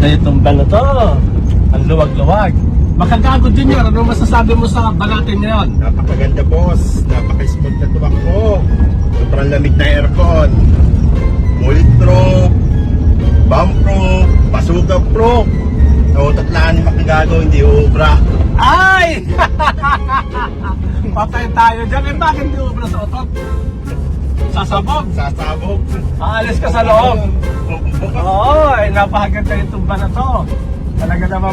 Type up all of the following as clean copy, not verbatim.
ganda itong ban na to. Ang luwag-luwag. Makagago din yun. Ano masasabi mo sa ban natin ngayon? Napakaganda boss, napaka-smooth na tumakbo. Sobrang lamig na aircon. Bulletproof, bomb-proof, basuga-proof. Nautatlaan yung makagago, hindi ubra. Ay! Patay tayo dyan. Eh, bakit hindi ubra sa otot? Sasabog. Sasabog. Aalis ka sa loob. Oo, ay napakaganda itong ban na to. Talaga naman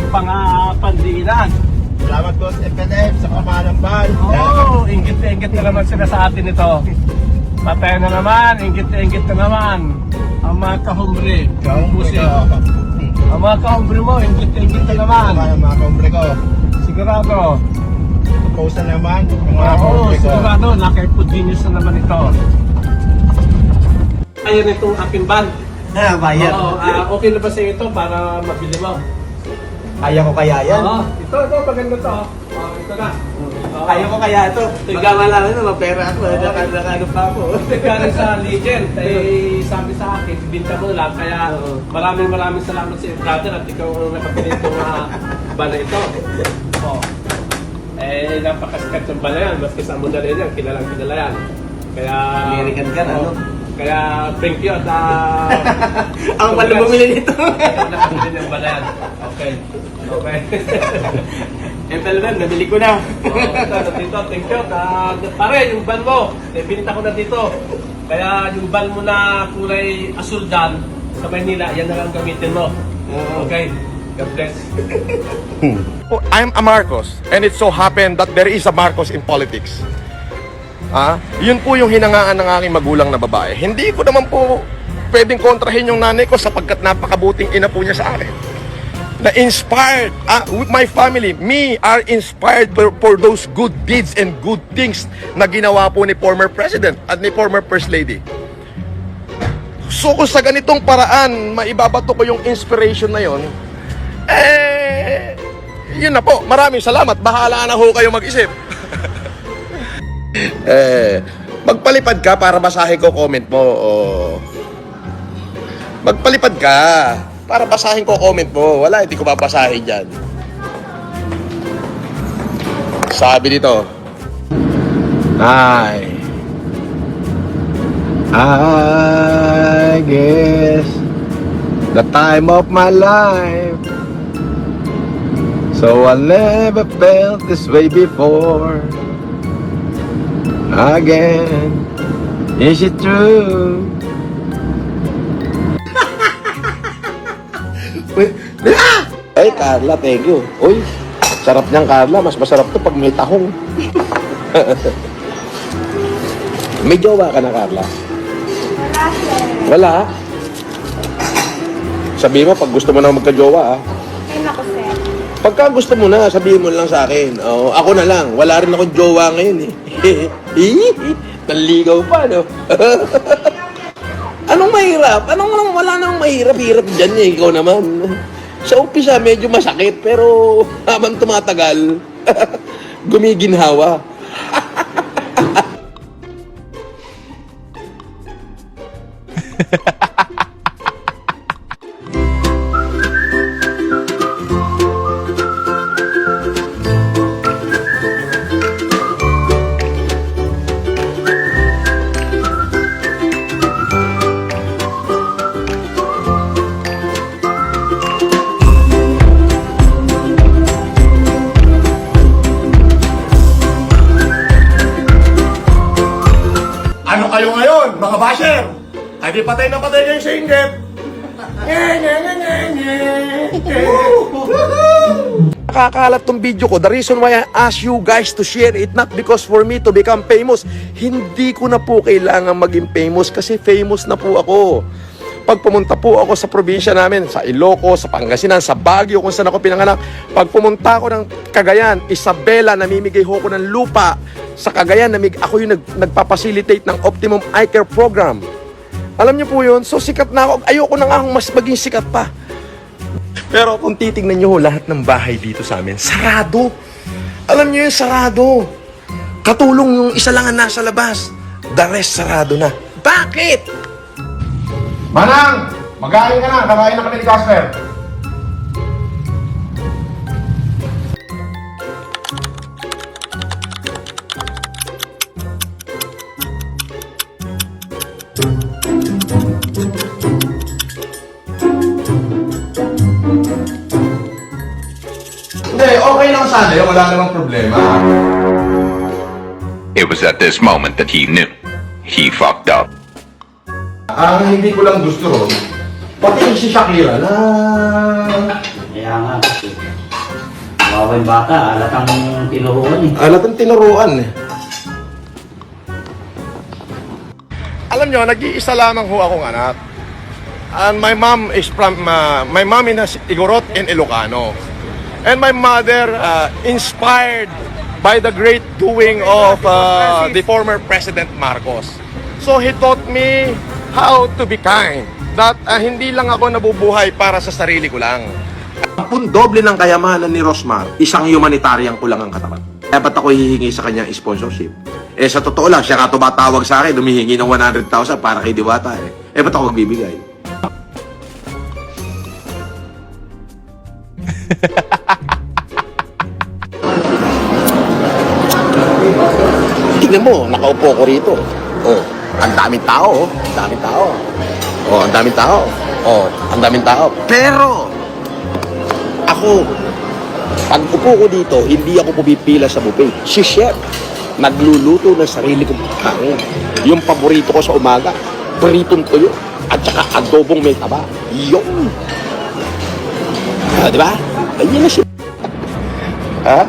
pandiinan. Salamat boss FNF sa kamahalang ban. Oo, ingit na ingit na naman sila sa atin ito. Patay na naman, ingit na ingit na naman. Ang mga kahumbre. Ang mga kahumbre mo, ingit na ingit na naman. Mga kaumbre ko. Sigurado. Post na naman ang mga Oo, kaumbre ko. sigurado. Naka-food genius na naman ito. Ayan itong aking ban. Bayad. Oo, okay na ba sa ito para mabili mo? Kaya ko kaya yan. Oo, ito, maganda to. Ito na. Oo. Kaya ko kaya ito. Tigama lang na, mapera ako. Nakano pa ako. Galing sa Legend, eh, sabi sa akin, binta mo lang. Kaya maraming salamat sa iyo, brother, at ikaw ang nakapili itong bala ito. Oo. Eh, napakasikat yung bala yan. Maski sa model yan, kilalang kilala yan. Kaya... American ka na, no? Kaya, thank you at... Ang pala bumili nito. Ikaw nakapili ng bala yan. Okay. Okay. Ito lang, nabili ko na. Dito, thank you. Pare, yung ban mo, binita ko na dito. Kaya yung ban mo na kulay asul dyan sa Maynila, yan na lang gamitin mo. Okay? God bless. I'm a Marcos, and it so happened that there is a Marcos in politics. Yun po yung hinangaan ng aking magulang na babae. Hindi ko naman po pwedeng kontrahin yung nanay ko sapagkat napakabuting ina po niya sa akin. Na-inspired, with my family, me are inspired for those good deeds and good things na ginawa po ni former President at ni former First Lady. So kung sa ganitong paraan, maibabato ko yung inspiration na yon, yun na po. Maraming salamat. Bahala na ho kayo mag-isip. Magpalipad ka para basahin ko comment mo. Magpalipad ka para basahin ko comment mo. Wala, hindi ko babasahin dyan. Sabi dito, I guess the time of my life, so I never felt this way before. Again, is it true? Ay, Carla, thank you. Uy, sarap niyang Carla. Mas masarap to pag may tahong. May jowa ka na, Carla? Wala. Sabihin mo, pag gusto mo na magka-jowa, Ay, naku, sir. Pagka gusto mo na, sabihin mo lang sa akin. Ako na lang. Wala rin akong jowa ngayon eh. Naligaw pa, no? Anong mahirap? Wala nang mahirap-hirap dyan eh. Ikaw naman. Sa umpisa, medyo masakit. Pero habang tumatagal, gumiginhawa. Ano kayo ngayon, mga basher? Ay di patay na patay kayo sa inggit. Nakakalat tong video ko. The reason why I ask you guys to share it, not because for me to become famous. Hindi ko na po kailangan maging famous kasi famous na po ako. Pag pumunta po ako sa probinsya namin, sa Ilocos, sa Pangasinan, sa Baguio, kung saan ako pinanganak, pag pumunta ako ng Cagayan, Isabela, namimigay ho ko ng lupa sa Cagayan, ako yung nagpapacilitate ng Optimum Eye Care Program. Alam niyo po yun? So sikat na ako. Ayoko na nga akong mas maging sikat pa. Pero kung titignan niyo ho, lahat ng bahay dito sa amin, sarado. Alam niyo yung sarado. Katulong yung isa lang ang nasa labas. The rest sarado na. Bakit? Manang! Mag-ain ka na. Kakain na kami ni Casper. Okay lang sana yun, wala namang problema. It was at this moment that he knew. He fucked up. Ang hindi ko lang gusto ron, pati yung si Shakira na... Kaya nga kasi. Kawawa yung bata, alatang tinuruan eh. Alatang tinuruan eh. Alam nyo, nag-iisa lamang ho akong anak. And my mom is from, my mom is Igorot in Ilocano. And my mother, inspired by the great doing of the former President Marcos. So he taught me how to be kind. That hindi lang ako nabubuhay para sa sarili ko lang. Kung doble ng kayamanan ni Rosmar, isang humanitarian ko lang ang katapat. Kaya ba't ako hihingi sa kanya sponsorship? Eh sa totoo lang, siya ka tumatawag sa akin, humihingi ng 100,000 para kay Diwata eh. Eh ba't ako magbibigay? Tingnan mo, nakaupo ko rito. Oh, ang daming tao, ang daming tao. Oh, ang daming tao. Oh, ang daming tao. Pero ako, pag upo ko dito, hindi ako pumipila sa buffet. Si chef, nagluluto ng sarili kong pagkain. Yung paborito ko sa umaga, pritong tuyo, at saka adobong may taba. Yun. Di ba? Ganyan na siya. Ha?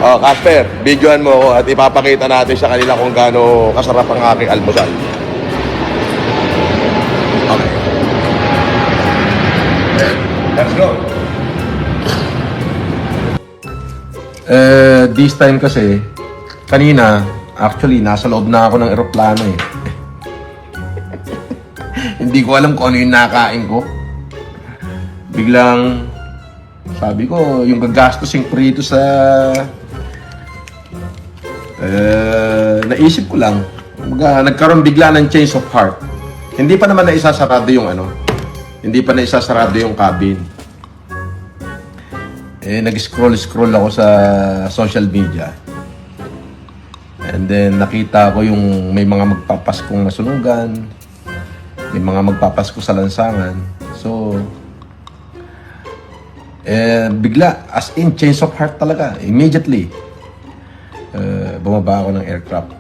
Oh, Casper, videoan mo ako at ipapakita natin sa kanila kung gaano kasarap ang aking almusal. Okay. Let's go. This time kasi, kanina, actually, nasa loob na ako ng eroplano eh. Hindi ko alam kung ano yung nakain ko. Biglang, sabi ko, yung gagastos yung prito sa... naisip ko lang. Nagkaroon bigla ng change of heart. Hindi pa naman naisasarado yung ano. Hindi pa naisasarado yung cabin. Nag-scroll ako sa social media. And then, nakita ko yung may mga magpapaskong nasunugan. May mga magpapasko sa lansangan. So, bigla, as in, change of heart talaga. Immediately, bumaba ako ng aircraft.